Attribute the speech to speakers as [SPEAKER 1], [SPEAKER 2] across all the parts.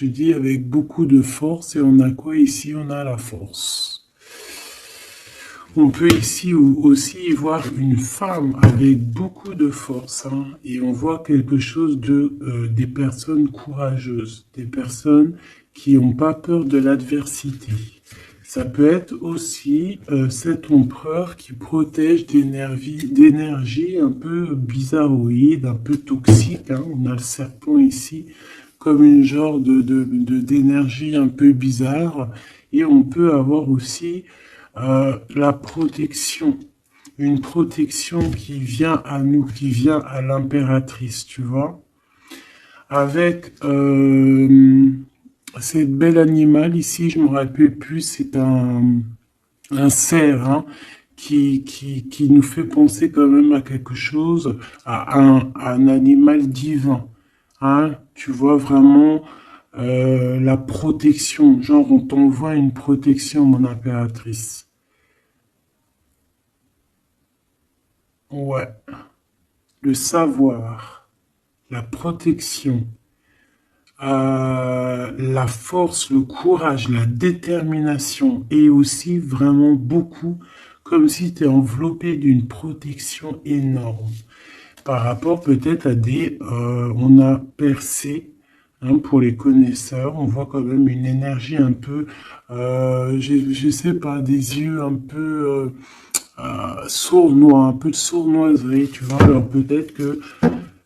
[SPEAKER 1] Je dis avec beaucoup de force et on a quoi ici? On a la force. On peut ici aussi voir une femme avec beaucoup de force, hein, et on voit quelque chose des personnes courageuses, des personnes qui n'ont pas peur de l'adversité. Ça peut être aussi cet empereur qui protège d'énergie un peu bizarroïde, un peu toxique, hein. On a le serpent ici comme une genre d'énergie un peu bizarre. Et on peut avoir aussi la protection, une protection qui vient à nous, qui vient à l'impératrice, tu vois, avec cette belle animal ici, je me rappelle plus, c'est un cerf, hein, qui nous fait penser quand même à quelque chose, à un animal divin. Hein, tu vois vraiment la protection, genre on t'envoie une protection, mon impératrice. Ouais, le savoir, la protection, la force, le courage, la détermination et aussi vraiment beaucoup comme si tu es enveloppé d'une protection énorme par rapport peut-être à on a percé, hein, pour les connaisseurs, on voit quand même une énergie un peu, je sais pas, des yeux un peu sournois, un peu de sournoiserie, tu vois. Alors peut-être que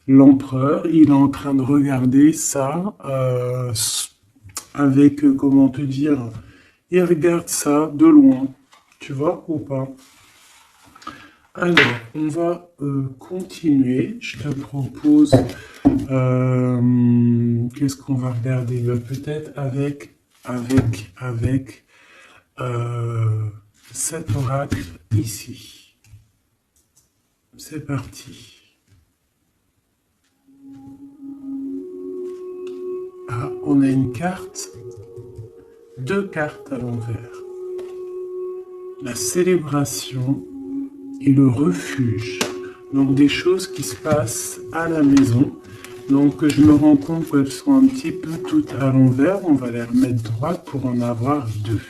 [SPEAKER 1] l'empereur, il est en train de regarder ça avec, comment te dire, il regarde ça de loin, tu vois ou pas? Alors, on va continuer. Je te propose, qu'est-ce qu'on va regarder? Peut-être avec euh, cet oracle ici. C'est parti. Ah, on a une carte, deux cartes à l'envers. La célébration et le refuge. Donc des choses qui se passent à la maison. Donc je me rends compte qu'elles sont un petit peu toutes à l'envers. On va les remettre droites pour en avoir deux.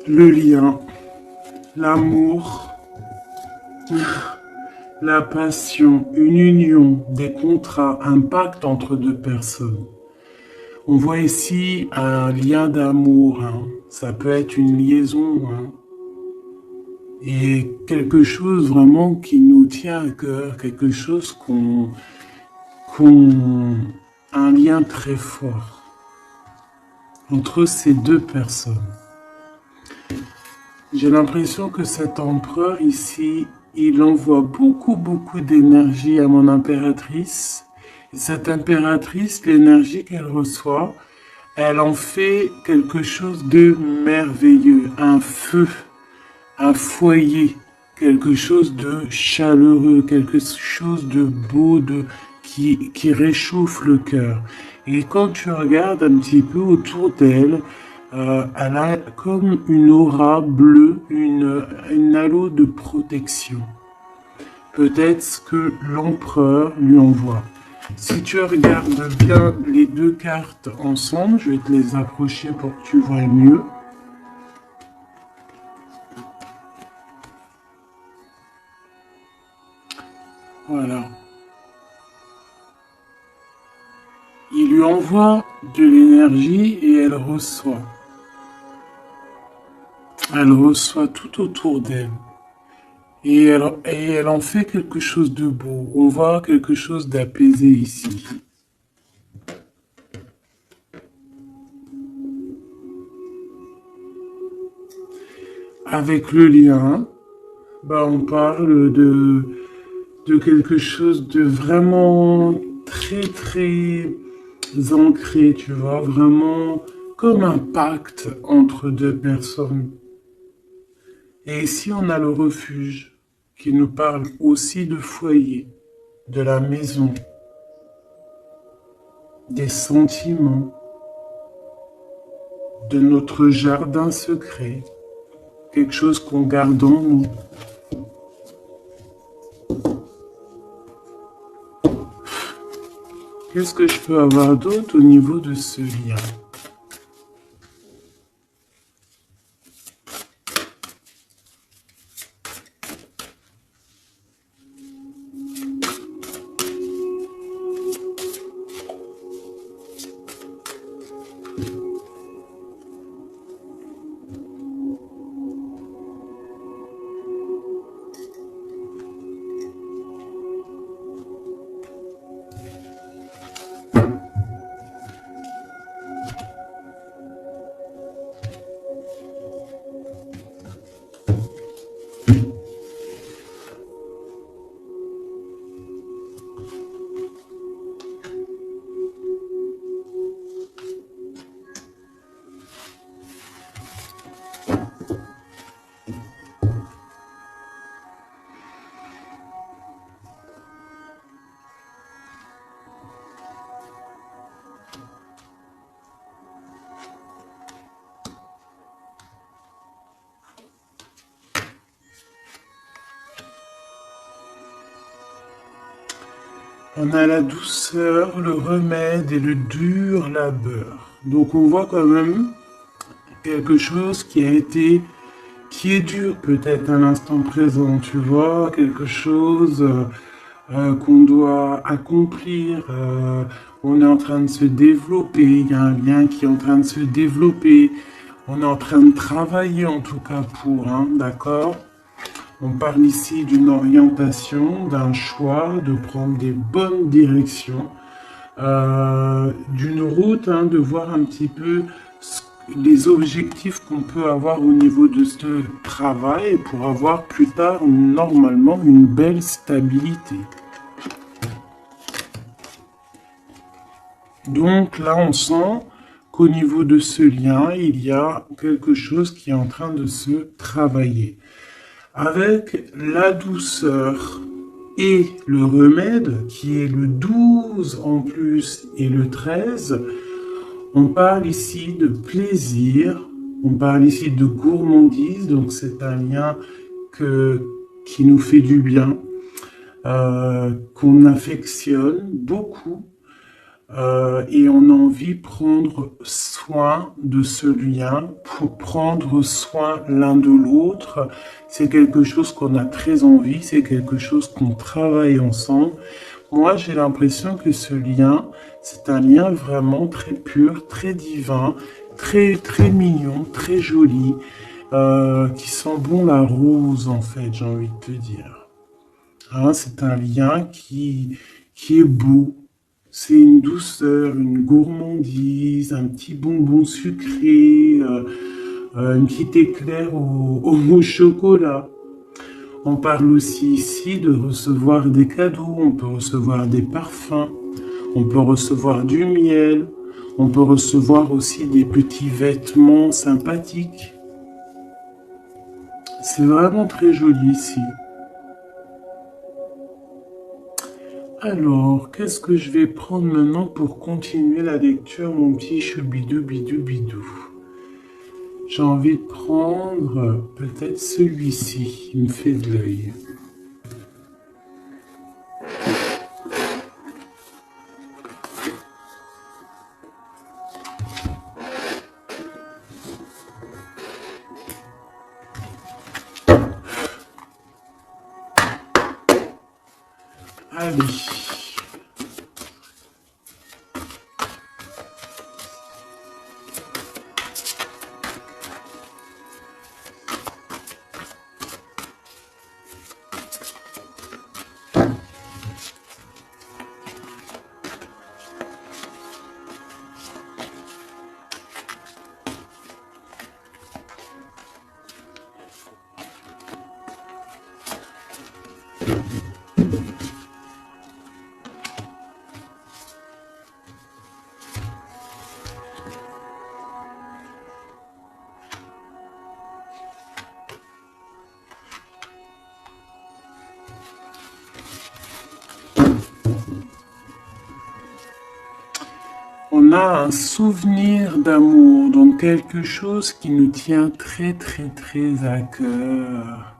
[SPEAKER 1] Le lien, l'amour, la passion, une union, des contrats, un pacte entre deux personnes. On voit ici un lien d'amour, hein. Ça peut être une liaison, hein, et quelque chose vraiment qui nous tient à cœur, quelque chose qu'on, un lien très fort entre ces deux personnes. J'ai l'impression que cet empereur ici, il envoie beaucoup d'énergie à mon impératrice. Et cette impératrice, l'énergie qu'elle reçoit, elle en fait quelque chose de merveilleux, un feu, un foyer, quelque chose de chaleureux, quelque chose de beau, qui réchauffe le cœur. Et quand tu regardes un petit peu autour d'elle, elle a comme une aura bleue, une halo de protection. Peut-être ce que l'empereur lui envoie. Si tu regardes bien les deux cartes ensemble, je vais te les approcher pour que tu vois mieux. Voilà. Il lui envoie de l'énergie et elle reçoit. Elle reçoit tout autour d'elle. Et elle en fait quelque chose de beau. On voit quelque chose d'apaisé ici. Avec le lien, bah, on parle de quelque chose de vraiment très très ancré, tu vois, vraiment comme un pacte entre deux personnes. Et ici, on a le refuge qui nous parle aussi de foyer, de la maison, des sentiments, de notre jardin secret, quelque chose qu'on garde en nous. Qu'est-ce que je peux avoir d'autre au niveau de ce lien? On a la douceur, le remède et le dur labeur. Donc on voit quand même quelque chose qui est dur peut-être à l'instant présent, tu vois, quelque chose qu'on doit accomplir. On est en train de se développer, il y a un lien qui est en train de se développer. On est en train de travailler en tout cas pour, hein, d'accord? On parle ici d'une orientation, d'un choix, de prendre des bonnes directions, d'une route, hein, de voir un petit peu les objectifs qu'on peut avoir au niveau de ce travail pour avoir plus tard normalement une belle stabilité. Donc là, on sent qu'au niveau de ce lien, il y a quelque chose qui est en train de se travailler. Avec la douceur et le remède, qui est le 12 en plus et le 13, on parle ici de plaisir, on parle ici de gourmandise, donc c'est un lien qui nous fait du bien, qu'on affectionne beaucoup. Et on a envie de prendre soin de ce lien, pour prendre soin l'un de l'autre. C'est quelque chose qu'on a très envie, c'est quelque chose qu'on travaille ensemble. Moi, j'ai l'impression que ce lien, c'est un lien vraiment très pur, très divin, très très mignon, très joli, qui sent bon la rose en fait, j'ai envie de te dire. Hein, c'est un lien qui est beau. C'est une douceur, une gourmandise, un petit bonbon sucré, une petite éclair au chocolat. On parle aussi ici de recevoir des cadeaux, on peut recevoir des parfums, on peut recevoir du miel, on peut recevoir aussi des petits vêtements sympathiques. C'est vraiment très joli ici. Alors, qu'est-ce que je vais prendre maintenant pour continuer la lecture, mon petit choubidou bidou bidou? J'ai envie de prendre peut-être celui-ci, il me fait de l'œil. Allez. on a un souvenir d'amour, donc quelque chose qui nous tient très très très à cœur.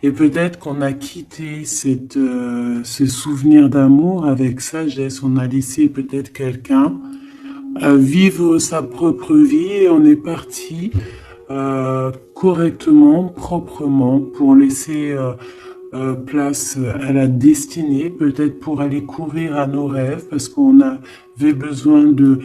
[SPEAKER 1] Et peut-être qu'on a quitté ce souvenir d'amour avec sagesse, on a laissé peut-être quelqu'un vivre sa propre vie et on est parti correctement, proprement, pour laisser place à la destinée, peut-être pour aller courir à nos rêves, parce qu'on avait besoin de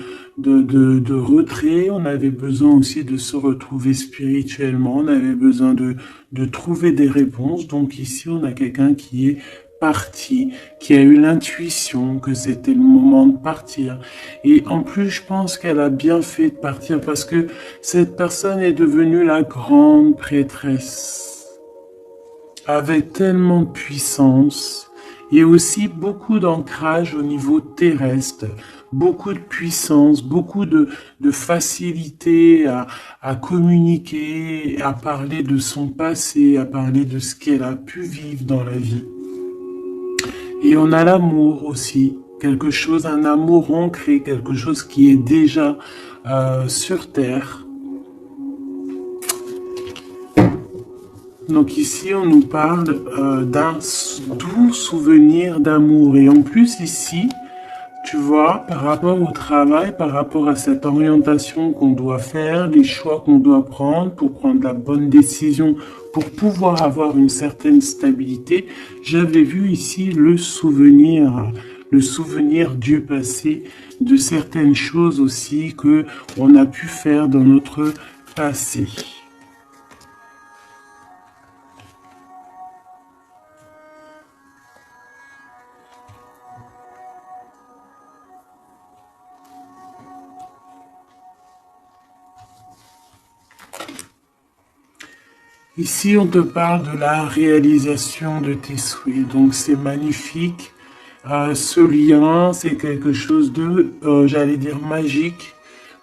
[SPEAKER 1] retrait, on avait besoin aussi de se retrouver spirituellement, on avait besoin de trouver des réponses. Donc ici, on a quelqu'un qui est parti, qui a eu l'intuition que c'était le moment de partir. Et en plus, je pense qu'elle a bien fait de partir parce que cette personne est devenue la grande prêtresse avec tellement de puissance et aussi beaucoup d'ancrage au niveau terrestre, beaucoup de puissance, beaucoup de facilité à communiquer, à parler de son passé, à parler de ce qu'elle a pu vivre dans la vie. Et on a l'amour aussi, quelque chose, un amour ancré, quelque chose qui est déjà sur Terre. Donc ici, on nous parle d'un doux souvenir d'amour. Et en plus, ici, tu vois, par rapport au travail, par rapport à cette orientation qu'on doit faire, les choix qu'on doit prendre pour prendre la bonne décision, pour pouvoir avoir une certaine stabilité, j'avais vu ici le souvenir du passé, de certaines choses aussi que on a pu faire dans notre passé. Ici, on te parle de la réalisation de tes souhaits. Donc, c'est magnifique. Ce lien, c'est quelque chose de, j'allais dire, magique.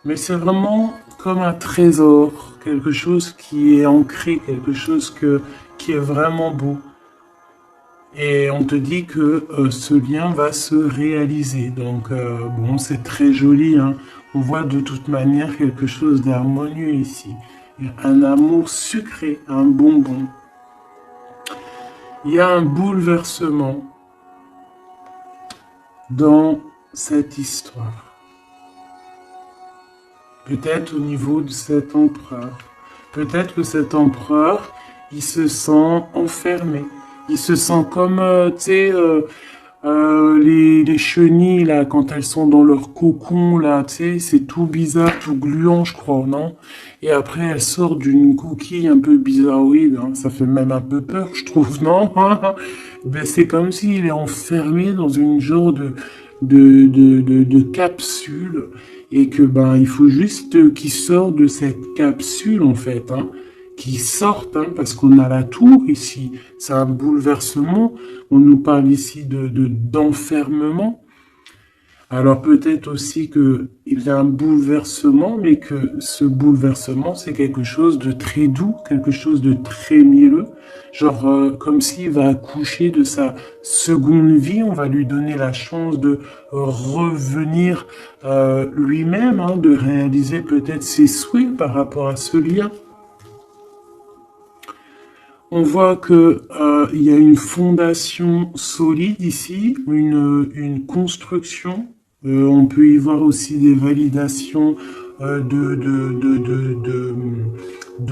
[SPEAKER 1] Mais c'est vraiment comme un trésor. Quelque chose qui est ancré, quelque chose qui est vraiment beau. Et on te dit que ce lien va se réaliser. Donc, bon, c'est très joli, hein. On voit de toute manière quelque chose d'harmonieux ici. Un amour sucré, un bonbon. Il y a un bouleversement dans cette histoire. Peut-être au niveau de cet empereur. Peut-être que cet empereur, il se sent enfermé. Il se sent comme, tu sais, les chenilles, là, quand elles sont dans leur cocon, là, tu sais, c'est tout bizarre, tout gluant, je crois, non? Et après, elles sortent d'une coquille un peu bizarroïde, hein. Ça fait même un peu peur, je trouve, non? Ben, c'est comme s'il est enfermé dans une genre de capsule, et que, ben, il faut juste qu'il sorte de cette capsule, en fait, hein. Qui sortent, hein, parce qu'on a la tour ici, c'est un bouleversement, on nous parle ici d'enfermement. Alors peut-être aussi qu'il y a un bouleversement, mais que ce bouleversement, c'est quelque chose de très doux, quelque chose de très mielleux, genre comme s'il va accoucher de sa seconde vie, on va lui donner la chance de revenir lui-même, hein, de réaliser peut-être ses souhaits par rapport à ce lien. On voit que il y a une fondation solide ici, une construction. On peut y voir aussi des validations de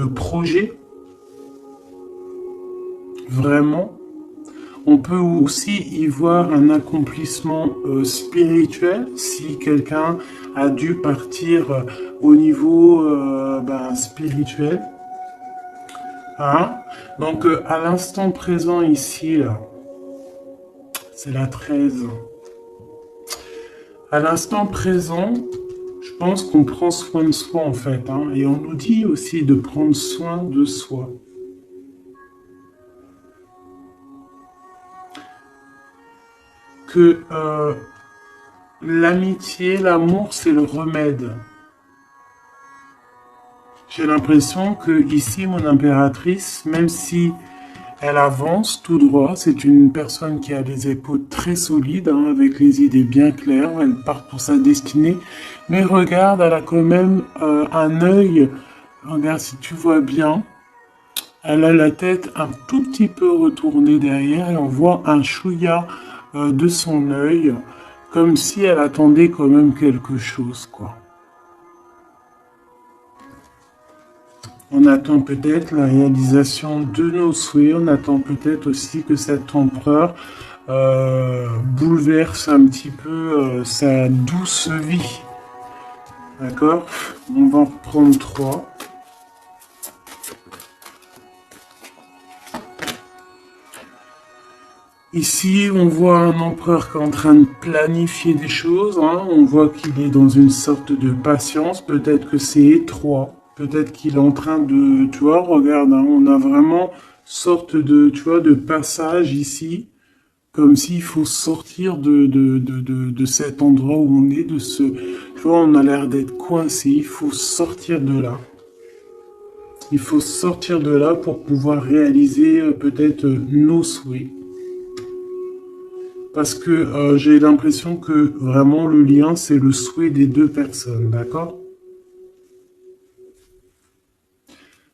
[SPEAKER 1] projets. Vraiment. On peut aussi y voir un accomplissement spirituel si quelqu'un a dû partir au niveau spirituel. Hein? Donc, à l'instant présent ici, là, c'est la 13. À l'instant présent, je pense qu'on prend soin de soi, en fait. Hein, et on nous dit aussi de prendre soin de soi. Que l'amitié, l'amour, c'est le remède. J'ai l'impression que ici, mon impératrice, même si Elle avance tout droit. C'est une personne qui a les épaules très solides, hein, avec les idées bien claires. Elle part pour sa destinée. Mais regarde, elle a quand même un œil. Regarde si tu vois bien. Elle a la tête un tout petit peu retournée derrière et on voit un chouïa de son œil, comme si elle attendait quand même quelque chose, quoi. On attend peut-être la réalisation de nos souhaits, on attend peut-être aussi que cet empereur bouleverse un petit peu sa douce vie. D'accord? On va en reprendre 3. Ici, on voit un empereur qui est en train de planifier des choses, hein. On voit qu'il est dans une sorte de patience. Peut-être que c'est étroit. Peut-être qu'il est en train de... Tu vois, regarde, hein, on a vraiment sorte de, tu vois, de passage ici. Comme s'il faut sortir de cet endroit où on est, de ce... Tu vois, on a l'air d'être coincé. Il faut sortir de là. Il faut sortir de là pour pouvoir réaliser peut-être nos souhaits. Parce que j'ai l'impression que vraiment le lien, c'est le souhait des deux personnes, d'accord?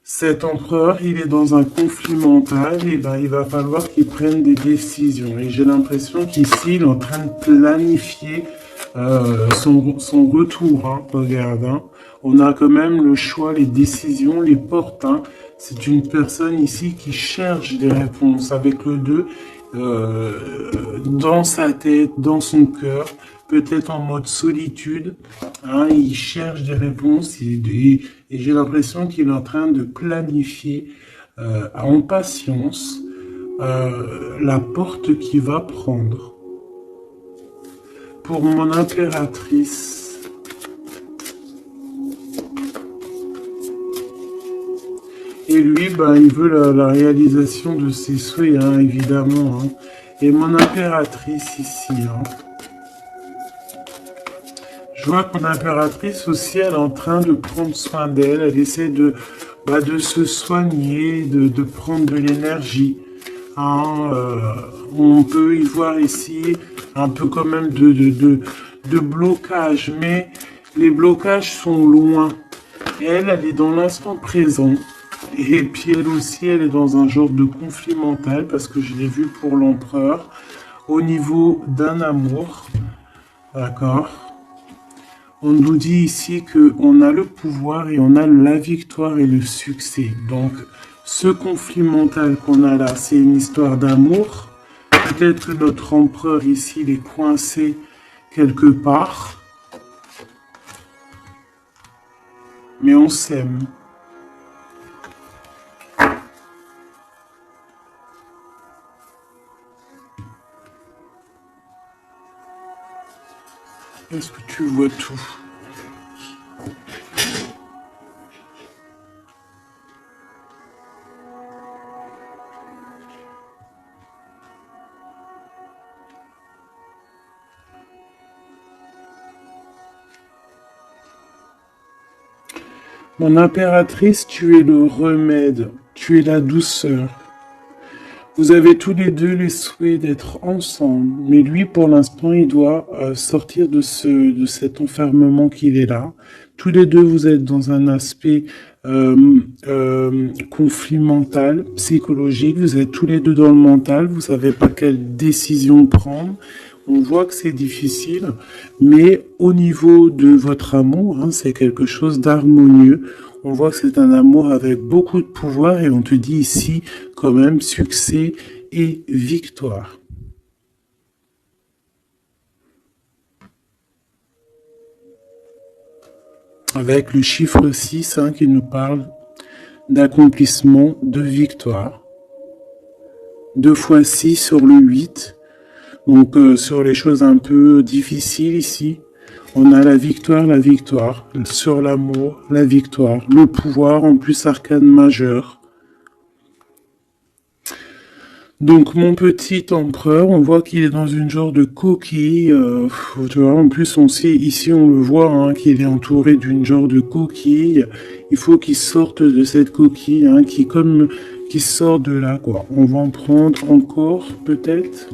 [SPEAKER 1] Cet empereur, il est dans un conflit mental, et ben il va falloir qu'il prenne des décisions. Et j'ai l'impression qu'ici, il est en train de planifier son retour, hein, regarde, hein. On a quand même le choix, les décisions, les portes, hein. C'est une personne ici qui cherche des réponses avec le 2, dans sa tête, dans son cœur, peut-être en mode solitude, hein, il cherche des réponses et j'ai l'impression qu'il est en train de planifier en patience la porte qu'il va prendre. Pour mon impératrice, et lui, ben, il veut la réalisation de ses souhaits, hein, évidemment. Hein. Et mon impératrice ici, hein. Je vois que mon impératrice aussi, elle est en train de prendre soin d'elle. Elle essaie de se soigner, de prendre de l'énergie. Hein, on peut y voir ici un peu quand même de blocage, mais les blocages sont loin. Elle est dans l'instant présent. Et puis elle aussi, elle est dans un genre de conflit mental, parce que je l'ai vu pour l'empereur, au niveau d'un amour. D'accord? On nous dit ici qu'on a le pouvoir et on a la victoire et le succès. Donc, ce conflit mental qu'on a là, c'est une histoire d'amour. Peut-être que notre empereur ici, il est coincé quelque part. Mais on s'aime. Est-ce que tu vois tout? Mon impératrice, tu es le remède, tu es la douceur. Vous avez tous les deux les souhaits d'être ensemble, mais lui, pour l'instant, il doit sortir de cet enfermement qu'il est là. Tous les deux, vous êtes dans un aspect conflit mental, psychologique. Vous êtes tous les deux dans le mental. Vous savez pas quelle décision prendre. On voit que c'est difficile, mais au niveau de votre amour, hein, c'est quelque chose d'harmonieux. On voit que c'est un amour avec beaucoup de pouvoir et on te dit ici quand même succès et victoire. Avec le chiffre 6 hein, qui nous parle d'accomplissement, de victoire. 2 fois 6 sur le 8. Donc sur les choses un peu difficiles ici, on a la victoire. Sur l'amour, la victoire. Le pouvoir, en plus arcane majeur. Donc mon petit empereur, on voit qu'il est dans une genre de coquille. Tu vois, en plus on sait, ici on le voit, hein, qu'il est entouré d'une genre de coquille. Il faut qu'il sorte de cette coquille, hein, qui sort de là, quoi. On va en prendre encore, peut-être.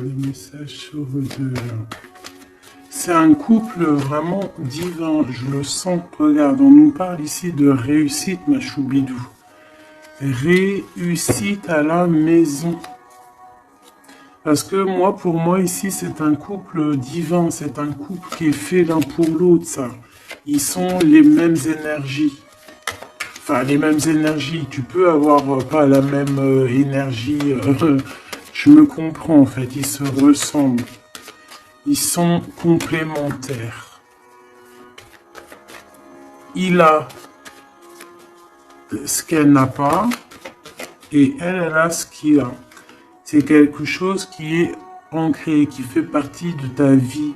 [SPEAKER 1] Les messages sur deux. C'est un couple vraiment divin, je le sens. Regarde, on nous parle ici de réussite, ma choubidou. Réussite à la maison. Parce que moi, pour moi, ici, c'est un couple divin. C'est un couple qui est fait l'un pour l'autre, ça. Ils sont les mêmes énergies. Enfin, les mêmes énergies. Tu peux avoir pas la même énergie. Je me comprends, en fait. Ils se ressemblent. Ils sont complémentaires. Il a ce qu'elle n'a pas. Et elle a ce qu'il a. C'est quelque chose qui est ancré, qui fait partie de ta vie.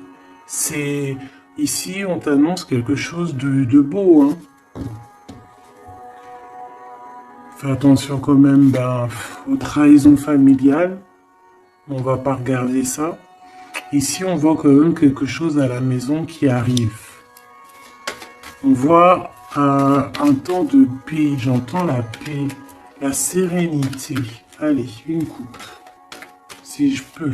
[SPEAKER 1] C'est ici, on t'annonce quelque chose de beau. Hein. Fais attention quand même aux trahisons familiales. On va pas regarder ça. Ici, on voit quand même quelque chose à la maison qui arrive. On voit un temps de paix. J'entends la paix, la sérénité. Allez, une coupe. Si je peux.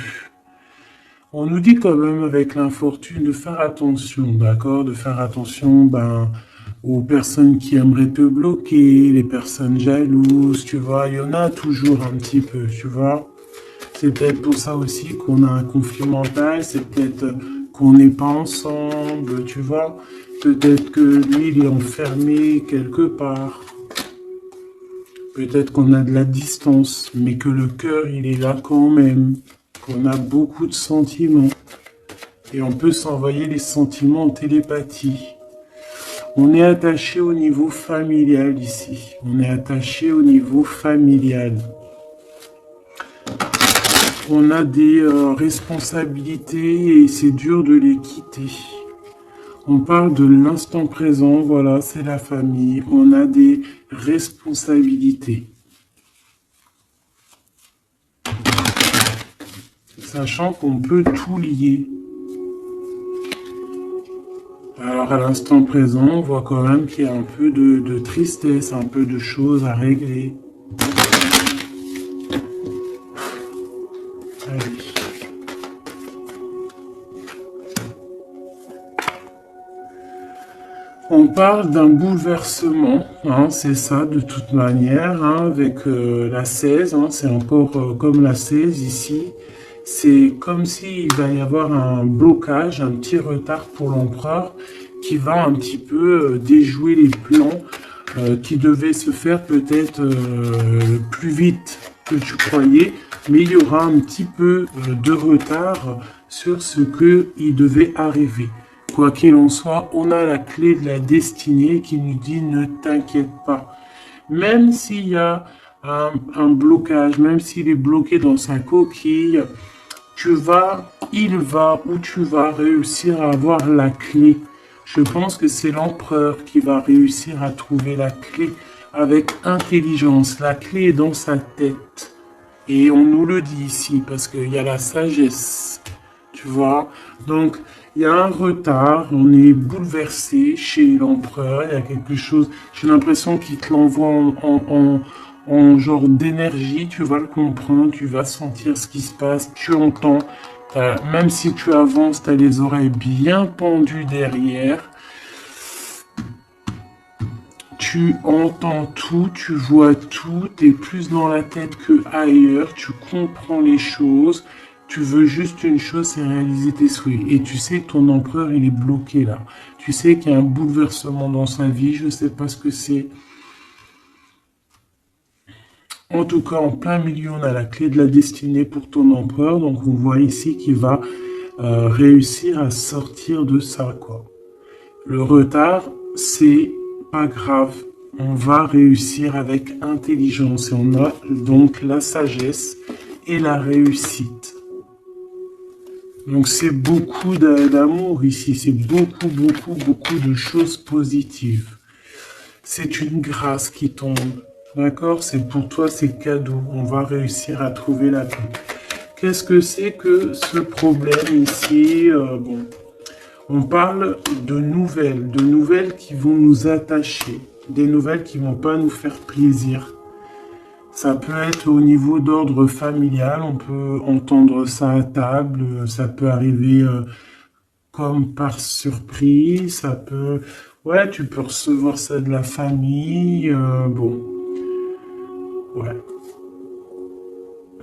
[SPEAKER 1] On nous dit quand même avec l'infortune de faire attention, d'accord? De faire attention aux personnes qui aimeraient te bloquer, les personnes jalouses, tu vois. Il y en a toujours un petit peu, tu vois. C'est peut-être pour ça aussi qu'on a un conflit mental, c'est peut-être qu'on n'est pas ensemble, tu vois. Peut-être que lui, il est enfermé quelque part. Peut-être qu'on a de la distance, mais que le cœur, il est là quand même. Qu'on a beaucoup de sentiments. Et on peut s'envoyer les sentiments en télépathie. On est attaché au niveau familial ici. On est attaché au niveau familial. On a des responsabilités et c'est dur de les quitter. On parle de l'instant présent, voilà, c'est la famille. On a des responsabilités. Sachant qu'on peut tout lier. Alors à l'instant présent, on voit quand même qu'il y a un peu de tristesse, un peu de choses à régler. Allez. On parle d'un bouleversement, hein, c'est ça de toute manière, hein, avec la 16, hein, c'est encore comme la 16 ici. C'est comme s'il va y avoir un blocage, un petit retard pour l'empereur qui va un petit peu déjouer les plans qui devaient se faire peut-être plus vite que tu croyais, mais il y aura un petit peu de retard sur ce qu'il devait arriver. Quoi qu'il en soit, on a la clé de la destinée qui nous dit ne t'inquiète pas. Même s'il y a un blocage, même s'il est bloqué dans sa coquille, il va ou tu vas réussir à avoir la clé. Je pense que c'est l'empereur qui va réussir à trouver la clé avec intelligence. La clé est dans sa tête. Et on nous le dit ici parce qu'il y a la sagesse. Tu vois? Donc, il y a un retard, on est bouleversé chez l'empereur, il y a quelque chose, j'ai l'impression qu'il te l'envoie en genre d'énergie, tu vas le comprendre, tu vas sentir ce qui se passe, tu entends, même si tu avances, tu as les oreilles bien pendues derrière, tu entends tout, tu vois tout, tu es plus dans la tête que ailleurs, tu comprends les choses. Tu veux juste une chose, c'est réaliser tes souhaits. Et tu sais que ton empereur, il est bloqué là. Tu sais qu'il y a un bouleversement dans sa vie. Je ne sais pas ce que c'est. En tout cas, en plein milieu, on a la clé de la destinée pour ton empereur. Donc, on voit ici qu'il va réussir à sortir de ça, quoi. Le retard, c'est pas grave. On va réussir avec intelligence. Et on a donc la sagesse et la réussite. Donc c'est beaucoup d'amour ici, c'est beaucoup, beaucoup, beaucoup de choses positives. C'est une grâce qui tombe, d'accord? C'est pour toi, c'est cadeau. On va réussir à trouver la paix. Qu'est-ce que c'est que ce problème ici? Bon, on parle de nouvelles qui vont nous attacher, des nouvelles qui vont pas nous faire plaisir. Ça peut être au niveau d'ordre familial, on peut entendre ça à table, ça peut arriver comme par surprise, ça peut... Ouais, tu peux recevoir ça de la famille, bon, ouais.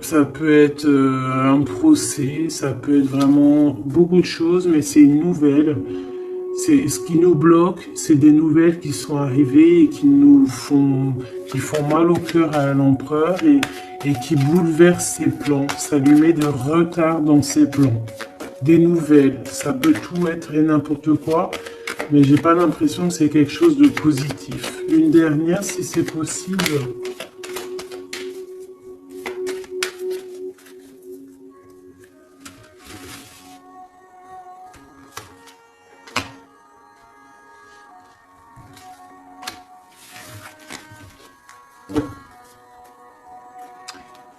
[SPEAKER 1] Ça peut être un procès, ça peut être vraiment beaucoup de choses, mais c'est une nouvelle. C'est ce qui nous bloque, c'est des nouvelles qui sont arrivées et qui font mal au cœur à l'empereur et qui bouleversent ses plans. Ça lui met de retard dans ses plans. Des nouvelles, ça peut tout être et n'importe quoi, mais j'ai pas l'impression que c'est quelque chose de positif. Une dernière, si c'est possible.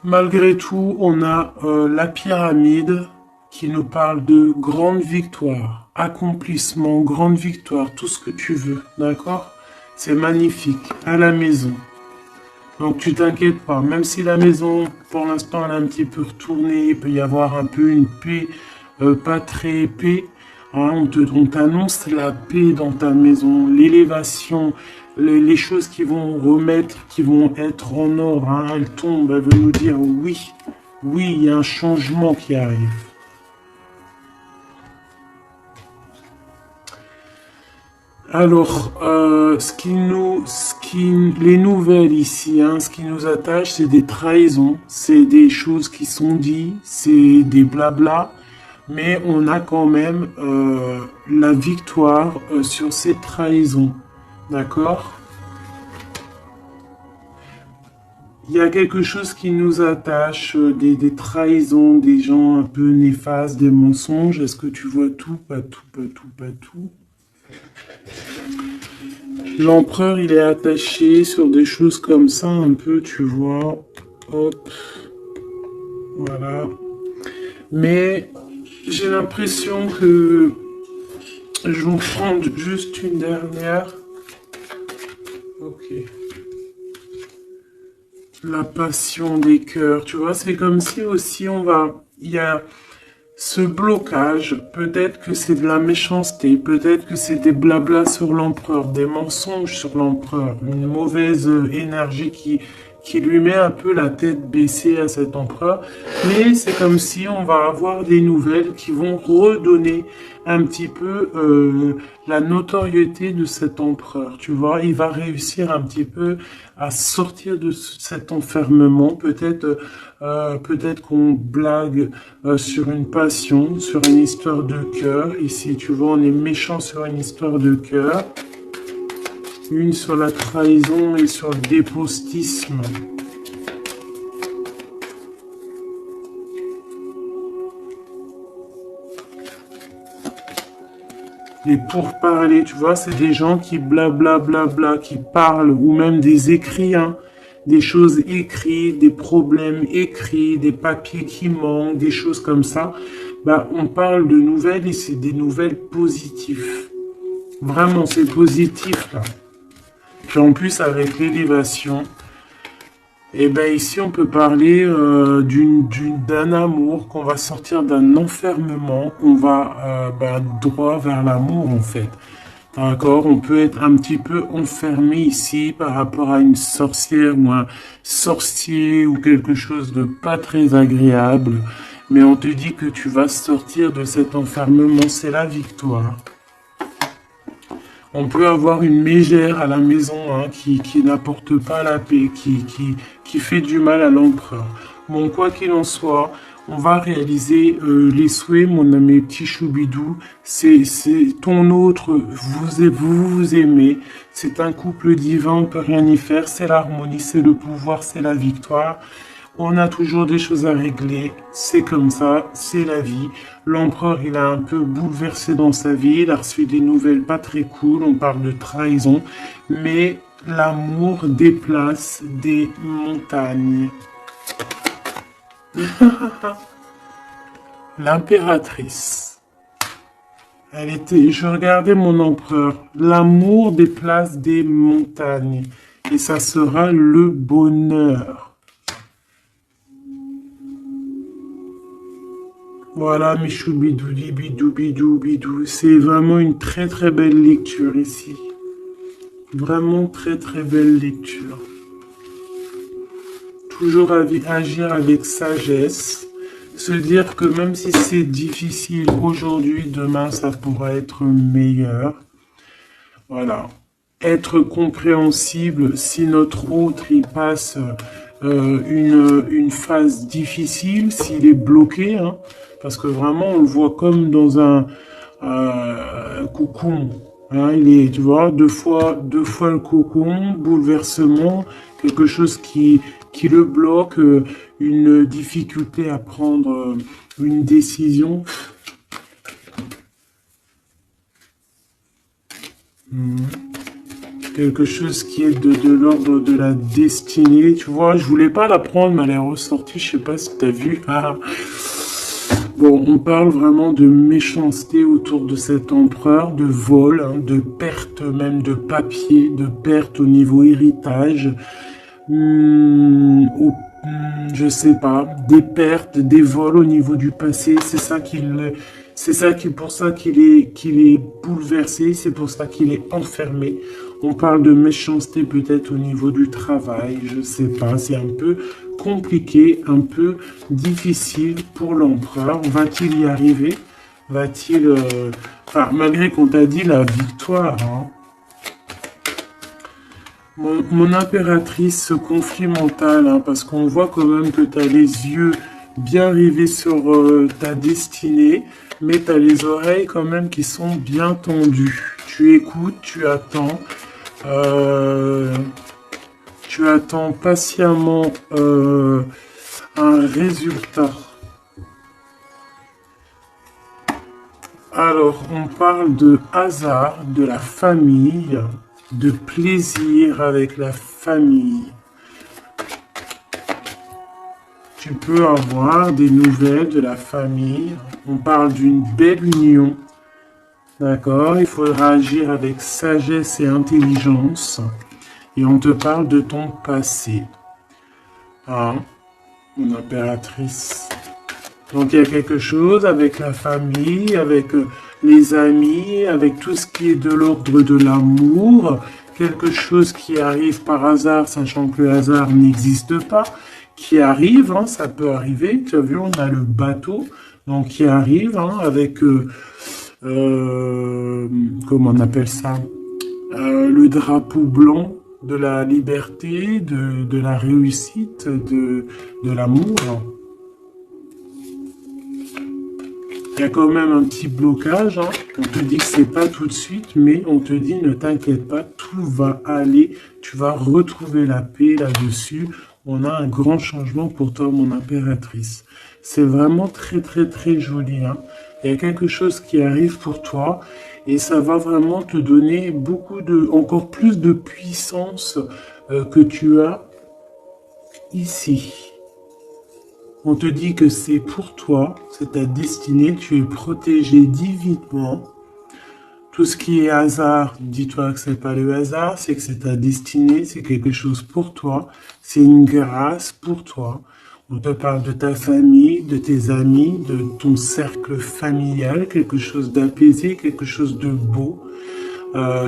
[SPEAKER 1] Malgré tout, on a la pyramide qui nous parle de grande victoire, accomplissement, grande victoire, tout ce que tu veux, d'accord? C'est magnifique, à la maison. Donc tu t'inquiètes pas, même si la maison, pour l'instant, elle est un petit peu retournée, il peut y avoir un peu une paix, pas très paix. Hein, on t'annonce la paix dans ta maison, l'élévation, les choses qui vont remettre, qui vont être en ordre. Hein, elles tombent, elles veulent nous dire oui, oui, il y a un changement qui arrive. Alors, les nouvelles ici, hein, ce qui nous attache, c'est des trahisons, c'est des choses qui sont dites, c'est des blabla, mais on a quand même la victoire sur ces trahisons, d'accord? Il y a quelque chose qui nous attache, des trahisons, des gens un peu néfastes, des mensonges. Est-ce que tu vois tout, pas tout, pas tout, pas tout? L'empereur, il est attaché sur des choses comme ça, un peu, tu vois. Hop, voilà. Mais j'ai l'impression que je vais prendre juste une dernière. Ok. La passion des cœurs, tu vois, c'est comme si aussi il y a ce blocage, peut-être que c'est de la méchanceté, peut-être que c'est des blablas sur l'empereur, des mensonges sur l'empereur, une mauvaise énergie qui lui met un peu la tête baissée à cet empereur. Mais c'est comme si on va avoir des nouvelles qui vont redonner un petit peu la notoriété de cet empereur. Tu vois, il va réussir un petit peu à sortir de cet enfermement. Peut-être qu'on blague sur une passion, sur une histoire de cœur. Ici, tu vois, on est méchant sur une histoire de cœur. Une sur la trahison et sur le dépostisme. Et pour parler, tu vois, c'est des gens qui blablabla, qui parlent, ou même des écrits, hein, des choses écrites, des problèmes écrits, des papiers qui manquent, des choses comme ça. Bah, on parle de nouvelles et c'est des nouvelles positives. Vraiment, c'est positif, là. Puis en plus, avec l'élévation, et ben ici, on peut parler d'un amour, qu'on va sortir d'un enfermement, qu'on va droit vers l'amour, en fait. D'accord? On peut être un petit peu enfermé ici par rapport à une sorcière ou un sorcier ou quelque chose de pas très agréable. Mais on te dit que tu vas sortir de cet enfermement, c'est la victoire. On peut avoir une mégère à la maison hein, qui n'apporte pas la paix, qui fait du mal à l'empereur. Bon, quoi qu'il en soit, on va réaliser les souhaits, mon ami petit choubidou. C'est ton autre, vous aimez. C'est un couple divin, on peut rien y faire. C'est l'harmonie, c'est le pouvoir, c'est la victoire. On a toujours des choses à régler. C'est comme ça, c'est la vie. L'empereur, il a un peu bouleversé dans sa vie. Il a reçu des nouvelles pas très cool. On parle de trahison. Mais l'amour déplace des montagnes. L'impératrice. Elle était, je regardais mon empereur. L'amour déplace des montagnes. Et ça sera le bonheur. Voilà, Michou bidou, bidou, bidou, bidou. C'est vraiment une très très belle lecture ici. Vraiment très très belle lecture. Toujours agir avec sagesse. Se dire que même si c'est difficile aujourd'hui, demain ça pourra être meilleur. Voilà. Être compréhensible si notre autre il passe une phase difficile, s'il est bloqué, hein, parce que vraiment on le voit comme dans un cocon. Hein, il est, tu vois, deux fois le cocon, bouleversement, quelque chose qui le bloque, une difficulté à prendre une décision. Quelque chose qui est de l'ordre de la destinée, tu vois. Je voulais pas la prendre, mais elle est ressortie, je sais pas si tu as vu. Ah. Bon, on parle vraiment de méchanceté autour de cet empereur, de vol, hein, de perte même de papier, de perte au niveau héritage. Je sais pas, des pertes, des vols au niveau du passé, pour ça qu'il est bouleversé, c'est pour ça qu'il est enfermé. On parle de méchanceté peut-être au niveau du travail, je sais pas, c'est un peu compliqué, un peu difficile pour l'empereur. Va-t-il y arriver? Va-t-il, enfin, malgré qu'on t'a dit la victoire, hein. Mon impératrice, ce conflit mental, hein, parce qu'on voit quand même que tu as les yeux bien rivés sur ta destinée, mais tu as les oreilles quand même qui sont bien tendues. Tu écoutes, tu attends patiemment un résultat. Alors, on parle de hasard, de la famille, de plaisir avec la famille. Tu peux avoir des nouvelles de la famille. On parle d'une belle union. D'accord? Il faudra agir avec sagesse et intelligence. Et on te parle de ton passé. Hein? Mon impératrice. Donc il y a quelque chose avec la famille, avec les amis, avec tout ce qui est de l'ordre de l'amour, quelque chose qui arrive par hasard, sachant que le hasard n'existe pas, qui arrive, hein, ça peut arriver, tu as vu, on a le bateau, donc qui arrive hein, avec, comment on appelle ça, le drapeau blanc de la liberté, de la réussite, de l'amour. Il y a quand même un petit blocage, hein. On te dit que c'est pas tout de suite, mais on te dit ne t'inquiète pas, tout va aller, tu vas retrouver la paix là-dessus. On a un grand changement pour toi, mon impératrice. C'est vraiment très très très joli, hein. Il y a quelque chose qui arrive pour toi et ça va vraiment te donner encore plus de puissance que tu as ici. On te dit que c'est pour toi, c'est ta destinée, tu es protégé divinement. Tout ce qui est hasard, dis-toi que c'est pas le hasard, c'est que c'est ta destinée, c'est quelque chose pour toi, c'est une grâce pour toi. On te parle de ta famille, de tes amis, de ton cercle familial, quelque chose d'apaisé, quelque chose de beau.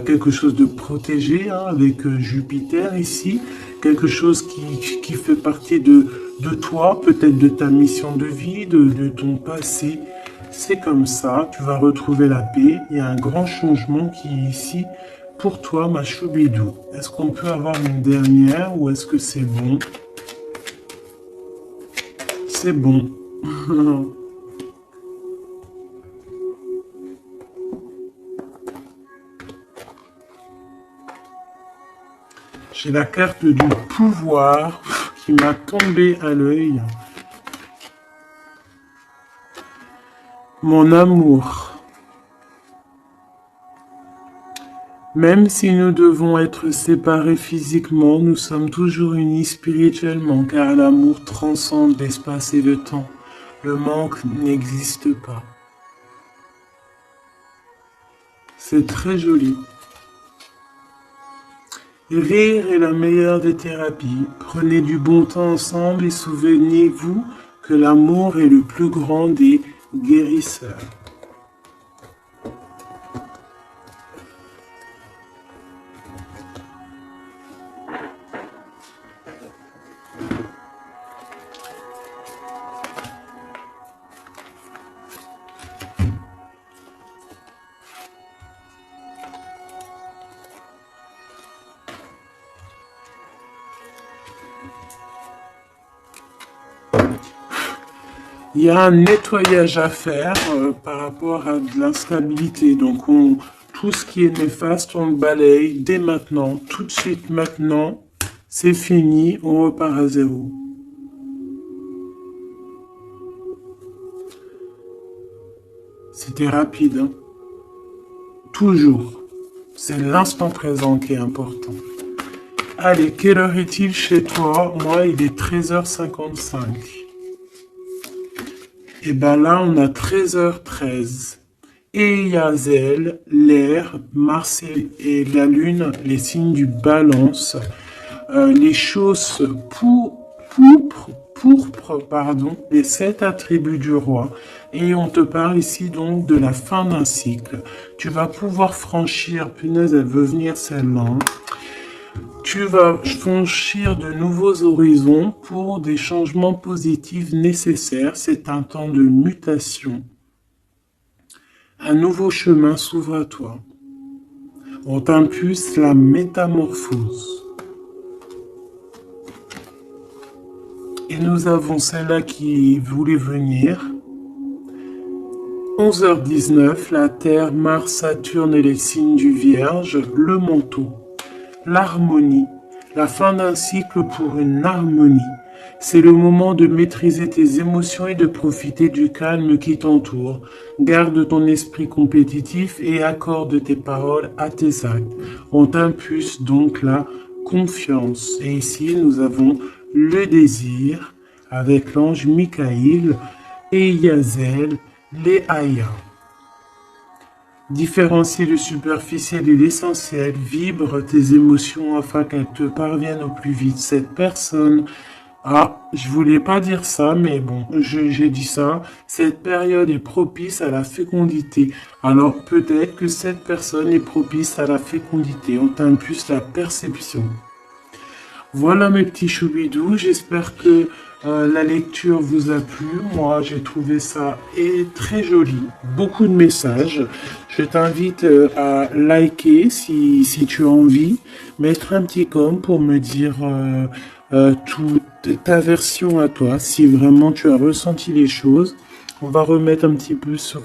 [SPEAKER 1] Quelque chose de protégé hein, avec Jupiter ici, quelque chose qui fait partie de toi, peut-être de ta mission de vie, de ton passé. C'est comme ça, tu vas retrouver la paix. Il y a un grand changement qui est ici pour toi, ma choubidou. Est-ce qu'on peut avoir une dernière ou est-ce que c'est bon? C'est bon. J'ai la carte du pouvoir qui m'a tombé à l'œil. Mon amour. Même si nous devons être séparés physiquement, nous sommes toujours unis spirituellement, car l'amour transcende l'espace et le temps. Le manque n'existe pas. C'est très joli. Rire est la meilleure des thérapies. Prenez du bon temps ensemble et souvenez-vous que l'amour est le plus grand des guérisseurs. Il y a un nettoyage à faire par rapport à de l'instabilité. Donc, tout ce qui est néfaste, on le balaye dès maintenant, tout de suite maintenant. C'est fini, on repart à zéro. C'était rapide, hein? Toujours. C'est l'instant présent qui est important. Allez, quelle heure est-il chez toi? Moi, il est 13h55. Et ben là, on a 13h13. Et Yazel, l'air, Mars et la Lune, les signes du balance, les choses pourpres, les 7 attributs du roi. Et on te parle ici donc de la fin d'un cycle. Tu vas pouvoir franchir, punaise, elle veut venir celle-là. Tu vas franchir de nouveaux horizons pour des changements positifs nécessaires. C'est un temps de mutation. Un nouveau chemin s'ouvre à toi. On t'impulse la métamorphose. Et nous avons celle-là qui voulait venir. 11h19, la Terre, Mars, Saturne et les signes du Vierge, le manteau. L'harmonie, la fin d'un cycle pour une harmonie. C'est le moment de maîtriser tes émotions et de profiter du calme qui t'entoure. Garde ton esprit compétitif et accorde tes paroles à tes actes. On t'impulse donc la confiance. Et ici, nous avons le désir avec l'ange Michael et Yazel, les Aya. Différencier le superficiel et l'essentiel, vibre tes émotions afin qu'elles te parviennent au plus vite. Cette personne, je voulais pas dire ça, mais bon, j'ai dit ça. Cette période est propice à la fécondité. Alors peut-être que cette personne est propice à la fécondité. On t'impulse la perception. Voilà mes petits choubidous, j'espère que la lecture vous a plu. Moi, j'ai trouvé ça très joli. Beaucoup de messages. Je t'invite à liker si tu as envie. Mettre un petit com pour me dire toute ta version à toi. Si vraiment tu as ressenti les choses. On va remettre un petit peu sur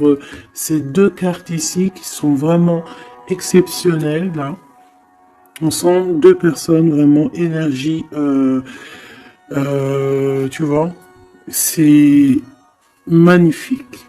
[SPEAKER 1] ces deux cartes ici qui sont vraiment exceptionnelles là. On sent deux personnes vraiment énergie, tu vois, c'est magnifique.